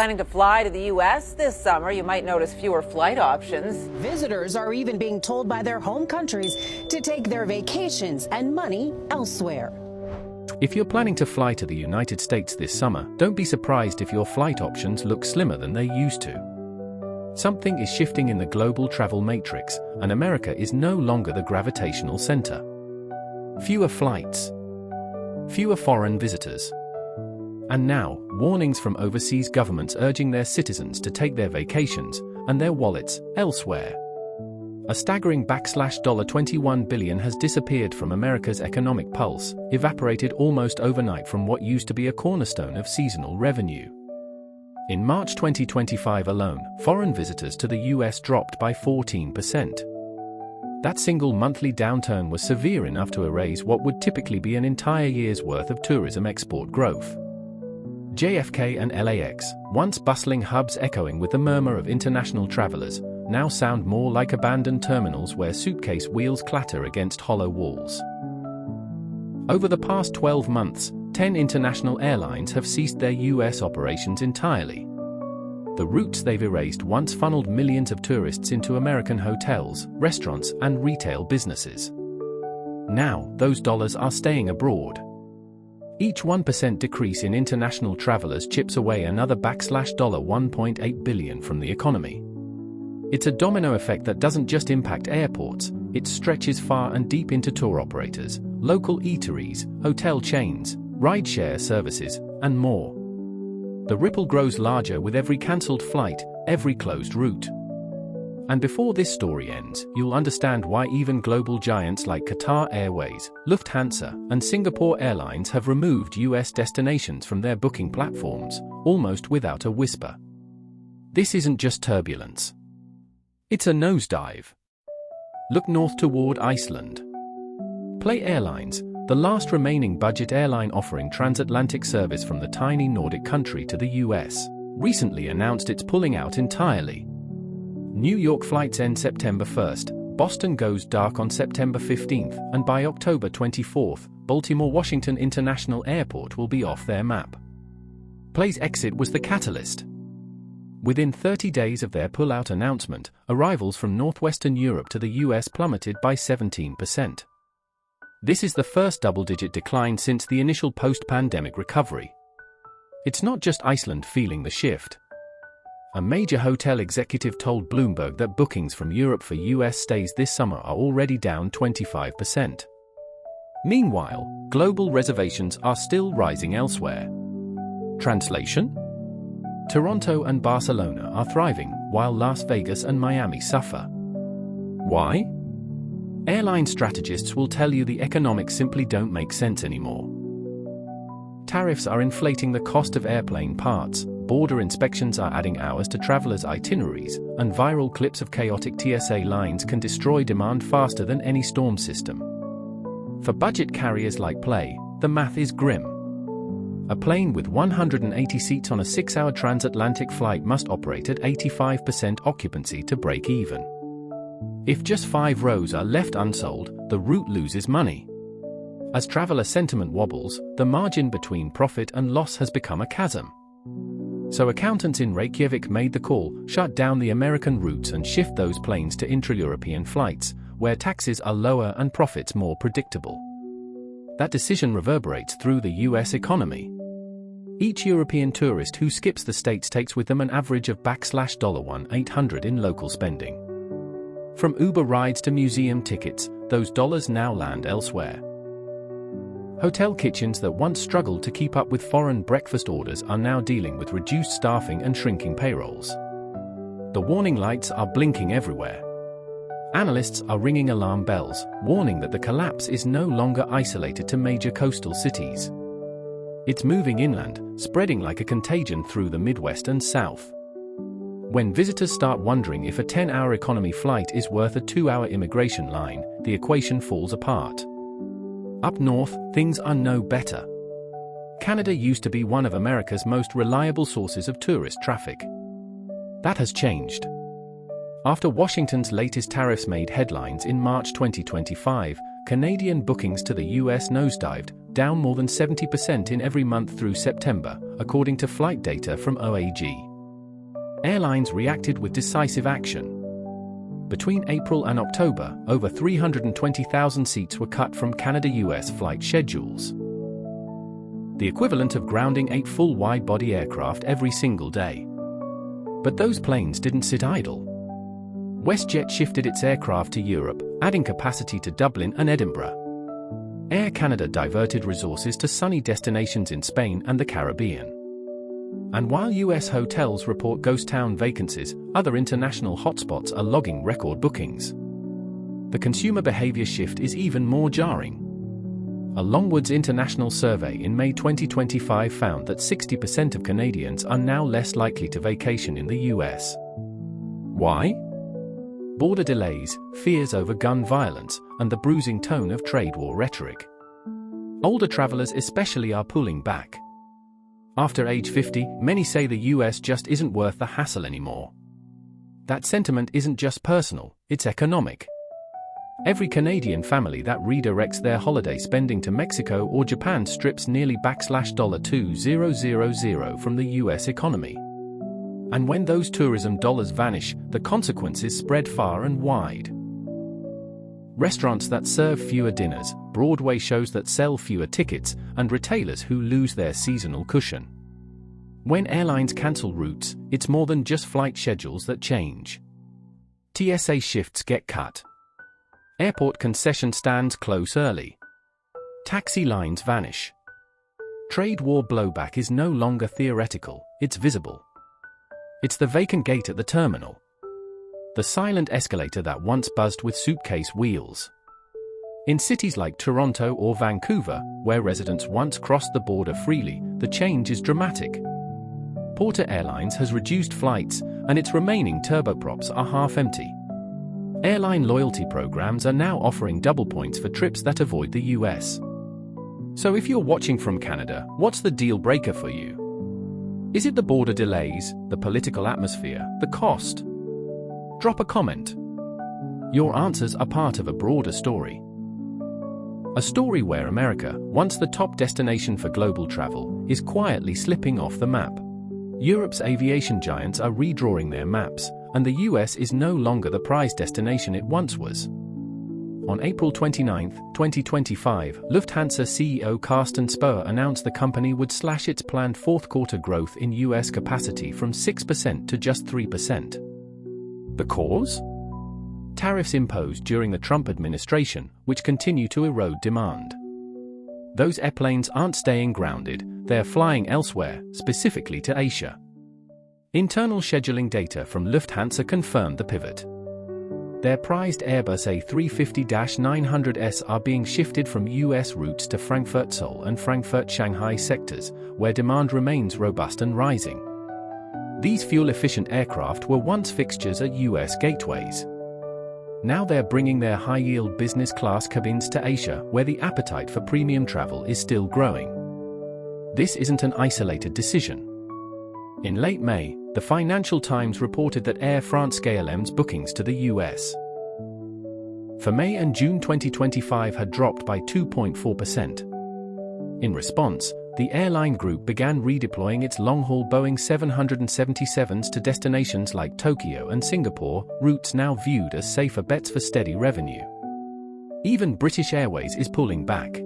Planning to fly to the U.S. this summer, you might notice fewer flight options. Visitors are even being told by their home countries to take their vacations and money elsewhere. If you're planning to fly to the United States this summer, don't be surprised if your flight options look slimmer than they used to. Something is shifting in the global travel matrix, and America is no longer the gravitational center. Fewer flights. Fewer foreign visitors. And now, warnings from overseas governments urging their citizens to take their vacations and their wallets elsewhere. A staggering $21 billion has disappeared from America's economic pulse, evaporated almost overnight from what used to be a cornerstone of seasonal revenue. In March 2025 alone, foreign visitors to the US dropped by 14%. That single monthly downturn was severe enough to erase what would typically be an entire year's worth of tourism export growth. JFK and LAX, once bustling hubs echoing with the murmur of international travelers, now sound more like abandoned terminals where suitcase wheels clatter against hollow walls. Over the past 12 months, 10 international airlines have ceased their US operations entirely. The routes they've erased once funneled millions of tourists into American hotels, restaurants, and retail businesses. Now, those dollars are staying abroad. Each 1% decrease in international travelers chips away another $1.8 billion from the economy. It's a domino effect that doesn't just impact airports, it stretches far and deep into tour operators, local eateries, hotel chains, rideshare services, and more. The ripple grows larger with every cancelled flight, every closed route. And before this story ends, you'll understand why even global giants like Qatar Airways, Lufthansa, and Singapore Airlines have removed US destinations from their booking platforms, almost without a whisper. This isn't just turbulence. It's a nosedive. Look north toward Iceland. Play Airlines, the last remaining budget airline offering transatlantic service from the tiny Nordic country to the US, recently announced it's pulling out entirely. New York flights end September 1st, Boston goes dark on September 15th, and by October 24th, Baltimore-Washington International Airport will be off their map. Play's exit was the catalyst. Within 30 days of their pull-out announcement, arrivals from northwestern Europe to the US plummeted by 17%. This is the first double-digit decline since the initial post-pandemic recovery. It's not just Iceland feeling the shift. A major hotel executive told Bloomberg that bookings from Europe for US stays this summer are already down 25%. Meanwhile, global reservations are still rising elsewhere. Translation? Toronto and Barcelona are thriving, while Las Vegas and Miami suffer. Why? Airline strategists will tell you the economics simply don't make sense anymore. Tariffs are inflating the cost of airplane parts, border inspections are adding hours to travelers' itineraries, and viral clips of chaotic TSA lines can destroy demand faster than any storm system. For budget carriers like Play, the math is grim. A plane with 180 seats on a 6-hour transatlantic flight must operate at 85% occupancy to break even. If just 5 rows are left unsold, the route loses money. As traveler sentiment wobbles, the margin between profit and loss has become a chasm. So accountants in Reykjavik made the call, shut down the American routes and shift those planes to intra-European flights, where taxes are lower and profits more predictable. That decision reverberates through the US economy. Each European tourist who skips the States takes with them an average of $1,800 in local spending. From Uber rides to museum tickets, those dollars now land elsewhere. Hotel kitchens that once struggled to keep up with foreign breakfast orders are now dealing with reduced staffing and shrinking payrolls. The warning lights are blinking everywhere. Analysts are ringing alarm bells, warning that the collapse is no longer isolated to major coastal cities. It's moving inland, spreading like a contagion through the Midwest and South. When visitors start wondering if a 10-hour economy flight is worth a 2-hour immigration line, the equation falls apart. Up north, things are no better. Canada used to be one of America's most reliable sources of tourist traffic. That has changed. After Washington's latest tariffs made headlines in March 2025, Canadian bookings to the US nosedived, down more than 70% in every month through September, according to flight data from OAG. Airlines reacted with decisive action. Between April and October, over 320,000 seats were cut from Canada-US flight schedules, the equivalent of grounding 8 full wide-body aircraft every single day. But those planes didn't sit idle. WestJet shifted its aircraft to Europe, adding capacity to Dublin and Edinburgh. Air Canada diverted resources to sunny destinations in Spain and the Caribbean. And while US hotels report ghost town vacancies, other international hotspots are logging record bookings. The consumer behavior shift is even more jarring. A Longwoods International survey in May 2025 found that 60% of Canadians are now less likely to vacation in the US. Why? Border delays, fears over gun violence, and the bruising tone of trade war rhetoric. Older travelers especially are pulling back. After age 50, many say the US just isn't worth the hassle anymore. That sentiment isn't just personal, it's economic. Every Canadian family that redirects their holiday spending to Mexico or Japan strips nearly $2000 from the US economy. And when those tourism dollars vanish, the consequences spread far and wide. Restaurants that serve fewer dinners, Broadway shows that sell fewer tickets, and retailers who lose their seasonal cushion. When airlines cancel routes, it's more than just flight schedules that change. TSA shifts get cut. Airport concession stands close early. Taxi lines vanish. Trade war blowback is no longer theoretical, it's visible. It's the vacant gate at the terminal. The silent escalator that once buzzed with suitcase wheels. In cities like Toronto or Vancouver, where residents once crossed the border freely, the change is dramatic. Porter Airlines has reduced flights, and its remaining turboprops are half empty. Airline loyalty programs are now offering double points for trips that avoid the US. So if you're watching from Canada, what's the deal breaker for you? Is it the border delays, the political atmosphere, the cost? Drop a comment. Your answers are part of a broader story. A story where America, once the top destination for global travel, is quietly slipping off the map. Europe's aviation giants are redrawing their maps, and the US is no longer the prize destination it once was. On April 29, 2025, Lufthansa CEO Carsten Spohr announced the company would slash its planned fourth-quarter growth in US capacity from 6% to just 3%. The cause? Tariffs imposed during the Trump administration, which continue to erode demand. Those airplanes aren't staying grounded, they're flying elsewhere, specifically to Asia. Internal scheduling data from Lufthansa confirmed the pivot. Their prized Airbus A350-900s are being shifted from US routes to Frankfurt-Seoul and Frankfurt-Shanghai sectors, where demand remains robust and rising. These fuel-efficient aircraft were once fixtures at US gateways. Now they're bringing their high-yield business-class cabins to Asia, where the appetite for premium travel is still growing. This isn't an isolated decision. In late May, the Financial Times reported that Air France-KLM's bookings to the US for May and June 2025 had dropped by 2.4%. In response, the airline group began redeploying its long-haul Boeing 777s to destinations like Tokyo and Singapore, routes now viewed as safer bets for steady revenue. Even British Airways is pulling back.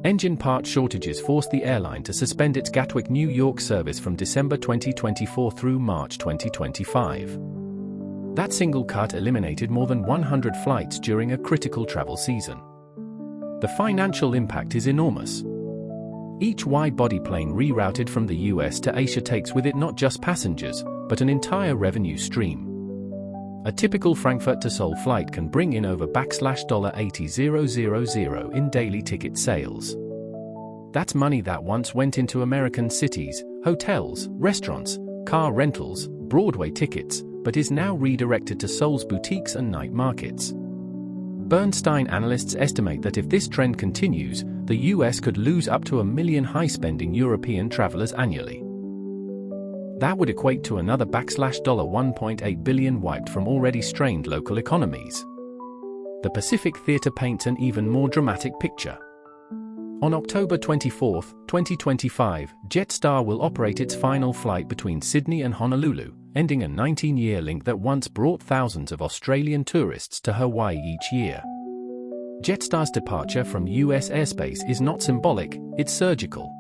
Engine part shortages forced the airline to suspend its Gatwick, New York service from December 2024 through March 2025. That single cut eliminated more than 100 flights during a critical travel season. The financial impact is enormous. Each wide-body plane rerouted from the US to Asia takes with it not just passengers, but an entire revenue stream. A typical Frankfurt to Seoul flight can bring in over $80,000 in daily ticket sales. That's money that once went into American cities, hotels, restaurants, car rentals, Broadway tickets, but is now redirected to Seoul's boutiques and night markets. Bernstein analysts estimate that if this trend continues, the US could lose up to 1 million high-spending European travelers annually. That would equate to another $1.8 billion wiped from already strained local economies. The Pacific Theater paints an even more dramatic picture. On October 24, 2025, Jetstar will operate its final flight between Sydney and Honolulu, ending a 19-year link that once brought thousands of Australian tourists to Hawaii each year. Jetstar's departure from US airspace is not symbolic, it's surgical.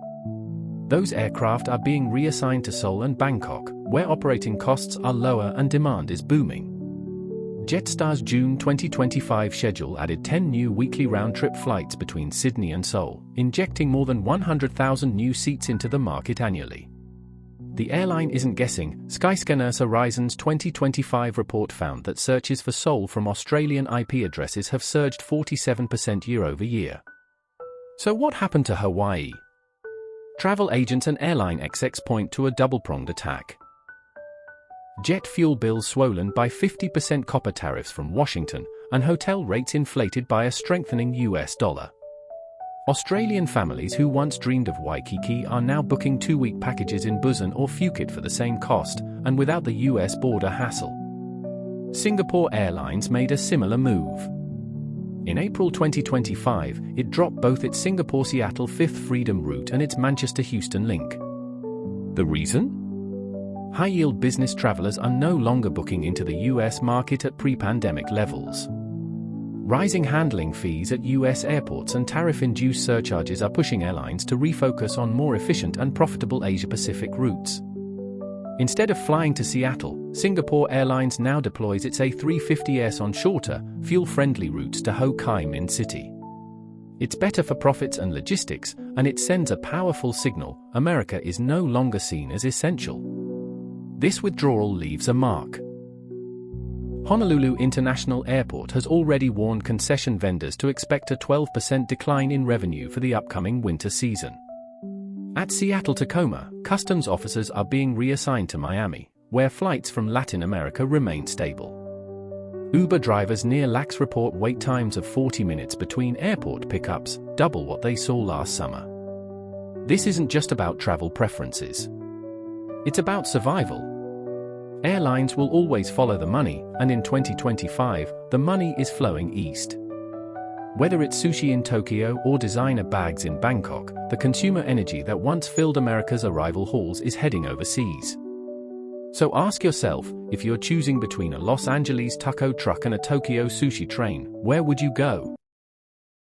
Those aircraft are being reassigned to Seoul and Bangkok, where operating costs are lower and demand is booming. Jetstar's June 2025 schedule added 10 new weekly round-trip flights between Sydney and Seoul, injecting more than 100,000 new seats into the market annually. The airline isn't guessing. Skyscanner's Horizons 2025 report found that searches for Seoul from Australian IP addresses have surged 47% year-over-year. So what happened to Hawaii? Travel agents and airline execs point to a double-pronged attack. Jet fuel bills swollen by 50% copper tariffs from Washington, and hotel rates inflated by a strengthening US dollar. Australian families who once dreamed of Waikiki are now booking 2-week packages in Busan or Phuket for the same cost, and without the US border hassle. Singapore Airlines made a similar move. In April 2025, it dropped both its Singapore-Seattle Fifth Freedom route and its Manchester-Houston link. The reason? High-yield business travelers are no longer booking into the US market at pre-pandemic levels. Rising handling fees at US airports and tariff-induced surcharges are pushing airlines to refocus on more efficient and profitable Asia-Pacific routes. Instead of flying to Seattle, Singapore Airlines now deploys its A350s on shorter, fuel-friendly routes to Ho Chi Minh City. It's better for profits and logistics, and it sends a powerful signal: America is no longer seen as essential. This withdrawal leaves a mark. Honolulu International Airport has already warned concession vendors to expect a 12% decline in revenue for the upcoming winter season. At Seattle-Tacoma, customs officers are being reassigned to Miami, where flights from Latin America remain stable. Uber drivers near LAX report wait times of 40 minutes between airport pickups, double what they saw last summer. This isn't just about travel preferences. It's about survival. Airlines will always follow the money, and in 2025, the money is flowing east. Whether it's sushi in Tokyo or designer bags in Bangkok, the consumer energy that once filled America's arrival halls is heading overseas. So ask yourself, if you're choosing between a Los Angeles taco truck and a Tokyo sushi train, where would you go?